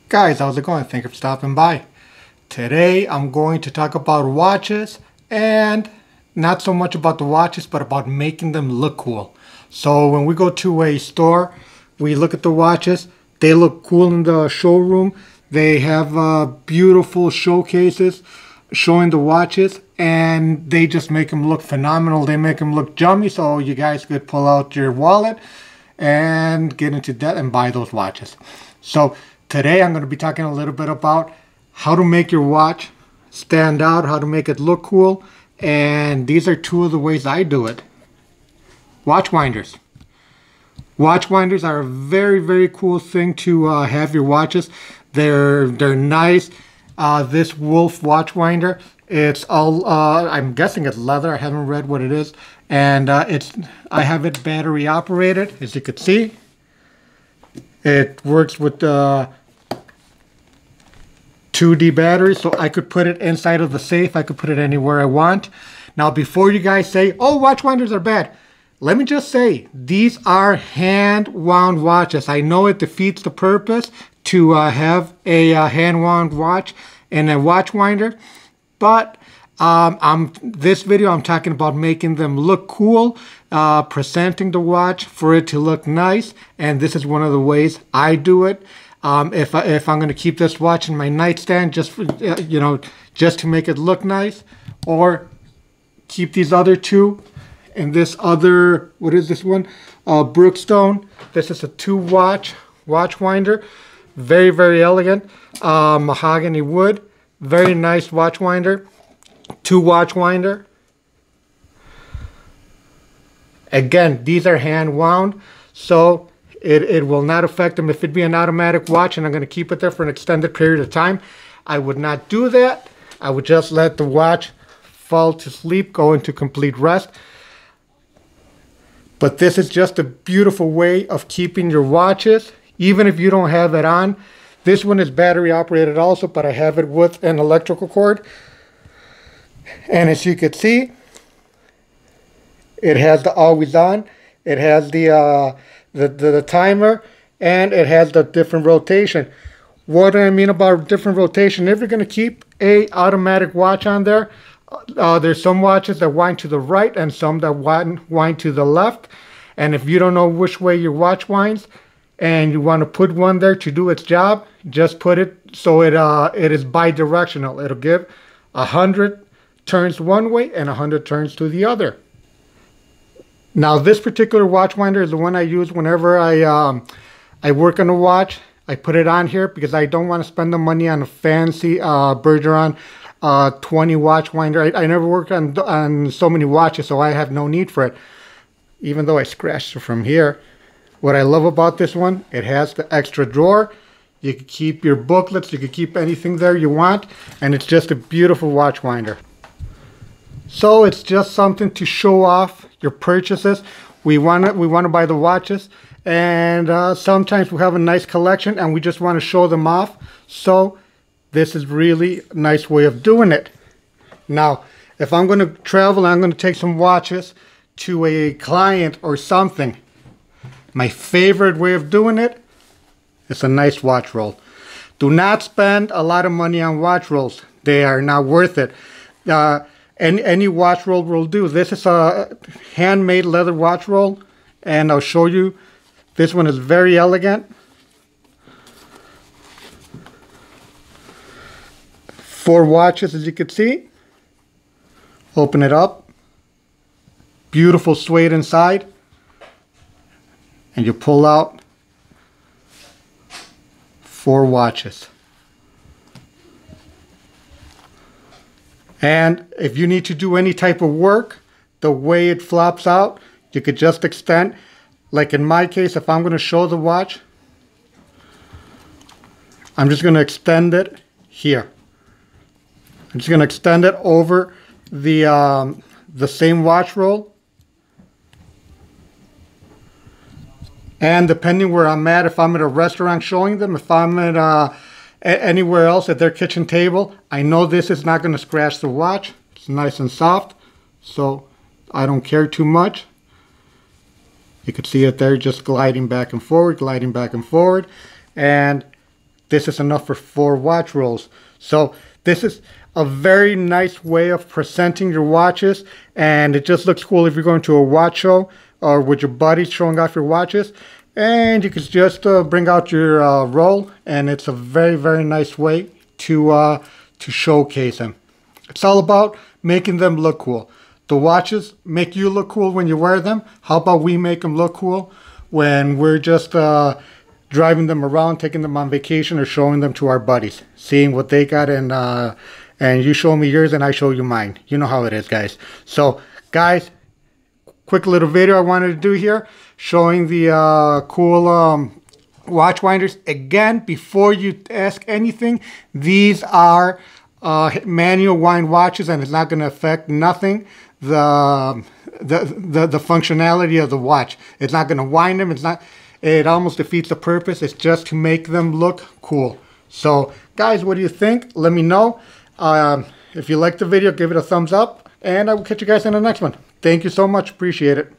Guys, how's it going? Thank you for stopping by. Today I'm going to talk about watches and not so much about the watches but about making them look cool. So when we go to a store, we look at the watches. They look cool in the showroom. They have beautiful showcases showing the watches and they just make them look phenomenal. They make them look yummy, so you guys could pull out your wallet and get into debt and buy those watches. So today I'm going to be talking a little bit about how to make your watch stand out, how to make it look cool, and these are two of the ways I do it. Watch winders. Watch winders are a very cool thing to have your watches. They're nice. This Wolf watch winder, it's all I'm guessing it's leather. I haven't read what it is, and I have it battery operated, as you can see. It works with 2D battery, so I could put it inside of the safe. I could put it anywhere I want. Now, before you guys say, oh, watch winders are bad, let me just say, these are hand-wound watches. I know it defeats the purpose to have a hand-wound watch and a watch winder, but this video I'm talking about making them look cool, presenting the watch for it to look nice, and this is one of the ways I do it. If I'm going to keep this watch in my nightstand just for, just to make it look nice, or keep these other two and this other, what is this one? Brookstone. This is a 2-watch watch winder. Very elegant. Mahogany wood. Very nice watch winder. 2-watch winder. Again, these are hand wound, so it will not affect them. If it be an automatic watch and I'm going to keep it there for an extended period of time, I would not do that. I would just let the watch fall to sleep, go into complete rest. But this is just a beautiful way of keeping your watches, even if you don't have it on. This one is battery operated also, but I have it with an electrical cord. And as you can see, it has the always on, it has the timer, and it has the different rotation. What do I mean about different rotation? If you're going to keep a automatic watch on there, there's some watches that wind to the right and some that wind to the left. And if you don't know which way your watch winds and you want to put one there to do its job, just put it so it is bi-directional. It'll give 100 turns one way and 100 turns to the other. Now, this particular watch winder is the one I use whenever I work on a watch. I put it on here because I don't want to spend the money on a fancy Bergeron 20 watch winder. I never worked on so many watches, so I have no need for it. Even though I scratched it from here. What I love about this one, it has the extra drawer. You can keep your booklets, you can keep anything there you want, and it's just a beautiful watch winder. So it's just something to show off your purchases. We want to buy the watches, and sometimes we have a nice collection and we just want to show them off. So this is really a nice way of doing it. Now, if I'm going to travel, I'm going to take some watches to a client or something. My favorite way of doing it is a nice watch roll. Do not spend a lot of money on watch rolls. They are not worth it. Any watch roll will do. This is a handmade leather watch roll, and I'll show you. This one is very elegant. 4 watches, as you can see. Open it up. Beautiful suede inside. And you pull out 4 watches. And if you need to do any type of work, the way it flops out, you could just extend. Like in my case, if I'm going to show the watch, I'm just going to extend it here. I'm just going to extend it over the same watch roll. And depending where I'm at, if I'm at a restaurant showing them, if I'm at anywhere else at their kitchen table, I know this is not going to scratch the watch. It's nice and soft, so I don't care too much. You can see it there just gliding back and forward, and This is enough for 4 watch rolls. So this is a very nice way of presenting your watches, and it just looks cool if you're going to a watch show or with your buddies showing off your watches. And you can just bring out your roll, and it's a very, very nice way to showcase them. It's all about making them look cool. The watches make you look cool when you wear them. How about we make them look cool when we're just driving them around, taking them on vacation, or showing them to our buddies, seeing what they got, and you show me yours and I show you mine. You know how it is, guys. So, guys, quick little video I wanted to do here, showing the cool watch winders. Again, before you ask anything, these are manual wind watches, and it's not going to affect nothing. The functionality of the watch. It's not going to wind them. It almost defeats the purpose. It's just to make them look cool. So, guys, what do you think? Let me know. If you liked the video, give it a thumbs up, and I will catch you guys in the next one. Thank you so much. Appreciate it.